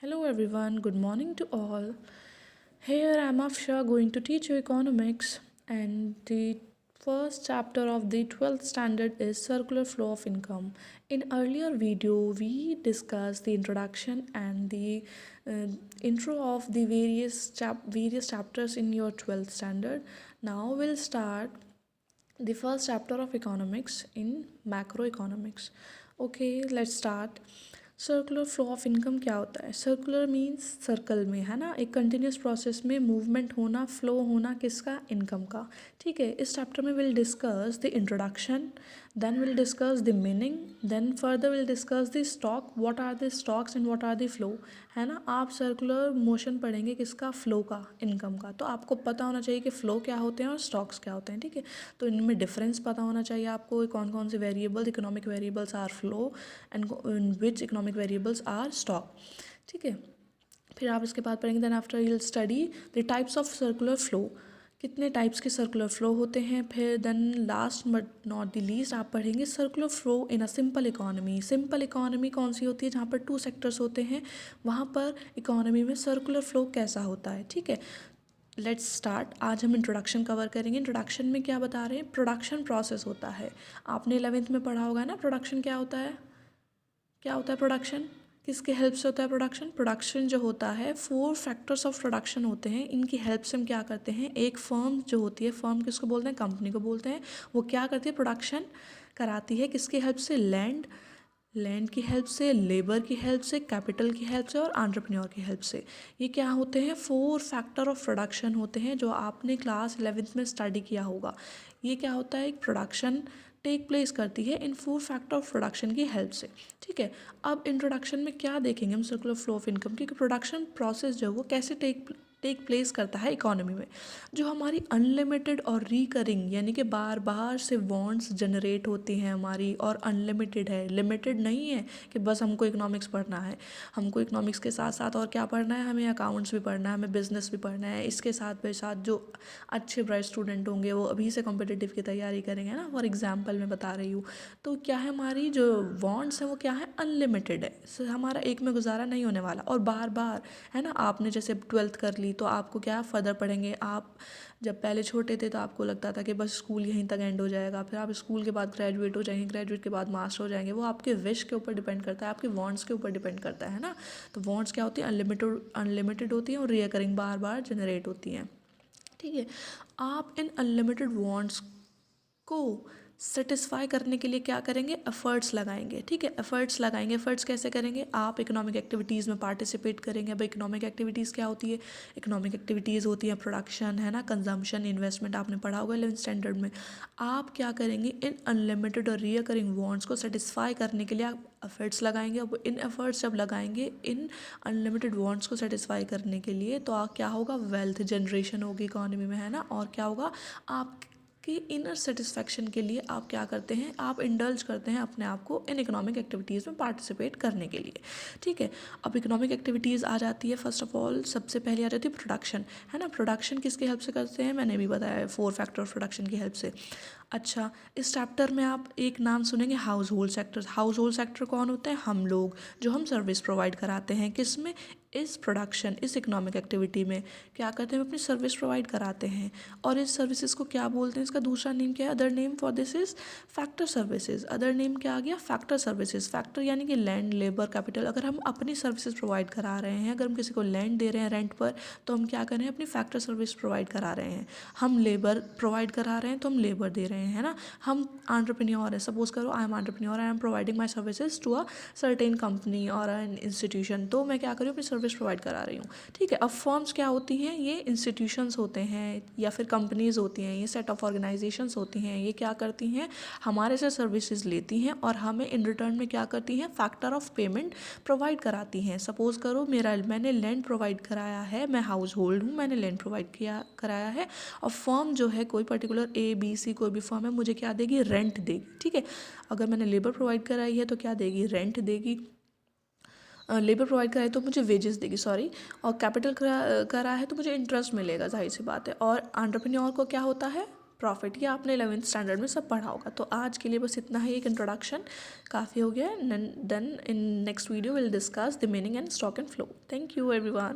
Hello everyone, good morning to all. Here I am Afsha going to teach you economics, and the first chapter of the 12th standard is circular flow of income. In earlier video we discussed the introduction and the uh, intro of the various chapters in your 12th standard. Now we'll start the first chapter of economics in macroeconomics. Okay, let's start. Circular flow of income क्या होता है? Circular means circle में, है ना, एक continuous process में movement होना, flow होना किसका? इनकम का. ठीक है, इस चैप्टर में will discuss the introduction, then will discuss the meaning, then further will discuss the stock, what are the stocks and what are the flow. है ना, आप सर्कुलर मोशन पढ़ेंगे किसका? फ्लो का, इनकम का. तो आपको पता होना चाहिए कि फ्लो क्या होते हैं और स्टॉक्स क्या होते हैं. ठीक है, तो इनमें डिफरेंस पता होना चाहिए आपको, कौन कौन से variable economic variables are flow and which economic variables are stock. ठीक है, फिर आप इसके बाद पढ़ेंगे. Then after you will study the types of circular flow, कितने टाइप्स के सर्कुलर फ्लो होते हैं. फिर then last but not the least आप पढ़ेंगे circular flow in a simple economy. Simple economy कौन सी होती है? जहाँ पर 2 सेक्टर्स होते हैं, वहाँ पर इकोनॉमी में सर्कुलर फ्लो कैसा होता है. ठीक है, लेट्स स्टार्ट. आज हम इंट्रोडक्शन कवर करेंगे. इंट्रोडक्शन में क्या बता रहे हैं? प्रोडक्शन प्रोसेस होता है. आपने 11th में पढ़ा होगा ना प्रोडक्शन क्या होता है. क्या होता है प्रोडक्शन? किसके हेल्प से होता है प्रोडक्शन? प्रोडक्शन जो होता है 4 फैक्टर्स ऑफ प्रोडक्शन होते हैं, इनकी हेल्प से हम क्या करते हैं, एक फर्म जो होती है, फर्म किसको बोलते हैं? कंपनी को बोलते हैं. वो क्या करती है? प्रोडक्शन कराती है. किसकी हेल्प से? लैंड की हेल्प से, लेबर की हेल्प से, कैपिटल की हेल्प से और एंटरप्रेन्योर की हेल्प से. ये क्या होते हैं? 4 फैक्टर ऑफ प्रोडक्शन होते हैं जो आपने क्लास 11th में स्टडी किया होगा. ये क्या होता है? एक प्रोडक्शन टेक प्लेस करती है इन 4 फैक्टर ऑफ प्रोडक्शन की हेल्प से. ठीक है, अब इंट्रोडक्शन में क्या देखेंगे हम? सर्कुलर फ्लो ऑफ इनकम, क्योंकि प्रोडक्शन प्रोसेस जो है वो कैसे टेक प्लेस करता है इकोनॉमी में. जो हमारी अनलिमिटेड और रिकरिंग यानी कि बार बार से वॉन्ट्स जनरेट होती हैं हमारी, और अनलिमिटेड है, लिमिटेड नहीं है कि बस हमको इकोनॉमिक्स पढ़ना है. हमको इकोनॉमिक्स के साथ साथ और क्या पढ़ना है? हमें अकाउंट्स भी पढ़ना है, हमें बिजनेस भी पढ़ना है. इसके साथ साथ जो अच्छे ब्राइट स्टूडेंट होंगे वो अभी से कॉम्पिटिटिव की तैयारी करेंगे ना, फॉर एग्जाम्पल मैं बता रही हूँ. तो क्या है, हमारी जो वॉन्ट्स हैं वो क्या है? अनलिमिटेड है. हमारा एक में गुजारा नहीं होने वाला, और बार बार, है ना. आपने जैसे 12th कर ली तो आपको क्या फर्दर पढ़ेंगे. आप जब पहले छोटे थे तो आपको लगता था कि बस स्कूल यहीं तक एंड हो जाएगा, फिर आप स्कूल के बाद ग्रेजुएट हो जाएंगे, ग्रेजुएट के बाद मास्टर हो जाएंगे. वो आपके विश के ऊपर डिपेंड करता है, आपके वांट्स के ऊपर डिपेंड करता है ना. तो वांट्स क्या होती है? अनलिमिटेड होती हैं और रिकरिंग बार बार जनरेट होती हैं. ठीक है, आप इन अनलिमिटेड वांट्स को सेटिस्फाई करने के लिए क्या करेंगे? एफर्ट्स लगाएंगे. ठीक है, एफर्ट्स लगाएंगे. एफर्ट्स कैसे करेंगे? आप इकोनॉमिक एक्टिविटीज़ में पार्टिसिपेट करेंगे. अब इकोनॉमिक एक्टिविटीज़ क्या होती है? इकोनॉमिक एक्टिविटीज़ होती है प्रोडक्शन, है ना, कंजम्पशन, इन्वेस्टमेंट. आपने पढ़ा होगा 11th स्टैंडर्ड में. आप क्या करेंगे? इन अनलिमिटेड और रिकरिंग वांट्स को सेटिस्फाई करने के लिए आप एफर्ट्स लगाएंगे. अब इन एफर्ट्स जब लगाएंगे इन अनलिमिटेड वांट्स को सेटिस्फाई करने के लिए, तो आप क्या होगा? वेल्थ जनरेशन होगी इकोनॉमी में, है ना. और क्या होगा? आप कि इनर सेटिस्फैक्शन के लिए आप क्या करते हैं? आप इंडल्ज करते हैं अपने आप को इन इकोनॉमिक एक्टिविटीज़ में पार्टिसिपेट करने के लिए. ठीक है, अब इकोनॉमिक एक्टिविटीज़ आ जाती है. फर्स्ट ऑफ ऑल सबसे पहले आ जाती है प्रोडक्शन, है ना. प्रोडक्शन किसकी हेल्प से करते हैं? मैंने भी बताया 4 फैक्टर ऑफ प्रोडक्शन की हेल्प से. अच्छा, इस चैप्टर में आप एक नाम सुनेंगे, house hold sector. House hold sector कौन होते हैं? हम लोग, जो हम सर्विस प्रोवाइड कराते हैं. किस में? इस प्रोडक्शन, इस इकोनॉमिक एक्टिविटी में क्या करते हैं? हम अपनी सर्विस प्रोवाइड कराते हैं. और इस सर्विसेज को क्या बोलते हैं? इसका दूसरा नेम क्या है? Other name for this is factor services. Other name क्या आ गया? Factor services. फैक्टर यानी कि लैंड, लेबर, कैपिटल. अगर हम अपनी सर्विसेज प्रोवाइड करा रहे हैं, अगर हम किसी को लैंड दे रहे हैं रेंट पर, तो हम क्या कर रहे हैं? अपनी फैक्टर सर्विस प्रोवाइड करा रहे हैं. हम लेबर प्रोवाइड करा रहे हैं तो हम लेबर दे रहे हैं, है ना. हम एंटरप्रेन्योर है, सपोज करो I am entrepreneur, I am providing my services to a certain company और एन इंस्टीट्यूशन. तो मैं क्या कर रही हूँ? अपनी सर्विस प्रोवाइड करा रही हूँ. ठीक है, अब फर्म्स क्या होती हैं? ये इंस्टीट्यूशंस होते हैं या फिर कंपनीज होती हैं, ये सेट ऑफ ऑर्गेनाइजेशंस होती हैं. ये क्या करती हैं? हमारे से सर्विसेज लेती हैं और हमें इन रिटर्न में क्या करती हैं? फैक्टर ऑफ पेमेंट प्रोवाइड कराती हैं. सपोज करो मैंने लैंड प्रोवाइड कराया है, मैं हाउस होल्ड हूँ, मैंने लैंड प्रोवाइड कराया है, और फर्म जो है कोई पर्टिकुलर ABC कोई भी फर्म है, मुझे क्या देगी? रेंट देगी. ठीक है, अगर मैंने लेबर प्रोवाइड कराई है तो क्या देगी? रेंट देगी. लेबर प्रोवाइड कराए तो मुझे वेजेस देगी, सॉरी. और कैपिटल करा है तो मुझे इंटरेस्ट मिलेगा, जाहिर सी बात है. और एंटरप्रेन्योर को क्या होता है? प्रॉफिट, ये आपने 11th स्टैंडर्ड में सब पढ़ा होगा। तो आज के लिए बस इतना ही, एक इंट्रोडक्शन काफ़ी हो गया है। Then in next video will discuss the meaning and stock and flow. Thank you everyone.